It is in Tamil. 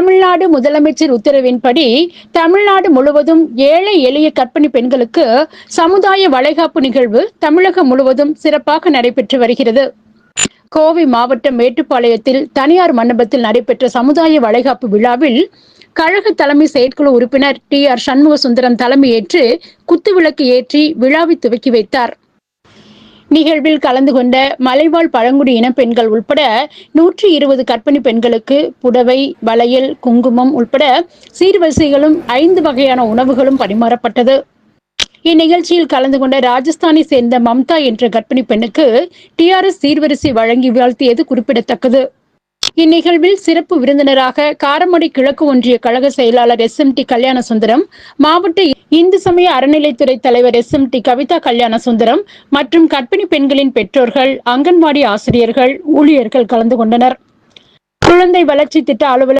தமிழ்நாடு முதலமைச்சர் உத்தரவின்படி தமிழ்நாடு முழுவதும் ஏழை எளிய கர்ப்பிணி பெண்களுக்கு சமுதாய வளைகாப்பு நிகழ்வு தமிழகம் முழுவதும் சிறப்பாக நடைபெற்று வருகிறது. கோவை மாவட்டம் மேட்டுப்பாளையத்தில் தனியார் மண்டபத்தில் நடைபெற்ற சமுதாய வளைகாப்பு விழாவில் கழக தலைமை செயற்குழு உறுப்பினர் டி.ஆர். சண்முக சுந்தரம் தலைமையேற்று குத்துவிளக்கு ஏற்றி விழாவை துவக்கி வைத்தார். நிகழ்வில் கலந்து கொண்ட மலைவாழ் பழங்குடியின பெண்கள் உட்பட 120 கர்ப்பிணி பெண்களுக்கு புடவை, வளையல், குங்குமம் உட்பட சீர்வரிசைகளும் 5 வகையான உணவுகளும் பரிமாறப்பட்டது. இந்நிகழ்ச்சியில் கலந்து கொண்ட ராஜஸ்தானை சேர்ந்த மம்தா என்ற கர்ப்பிணி பெண்ணுக்கு டிஆர்எஸ் சீர்வரிசை வழங்கி வாழ்த்தியது குறிப்பிடத்தக்கது. இந்நிகழ்வில் சிறப்பு விருந்தினராக காரமடை கிழக்கு ஒன்றிய கழக செயலாளர் எஸ்.எம்.டி. கல்யாணசுந்தரம், மாவட்ட இந்து சமய அறநிலைத்துறை தலைவர் எஸ்.எம்.டி. கவிதா கல்யாணசுந்தரம் மற்றும் கர்ப்பிணி பெண்களின் பெற்றோர்கள், அங்கன்வாடி ஆசிரியர்கள், ஊழியர்கள் கலந்து கொண்டனர். குழந்தை வளர்ச்சி திட்ட அலுவலர்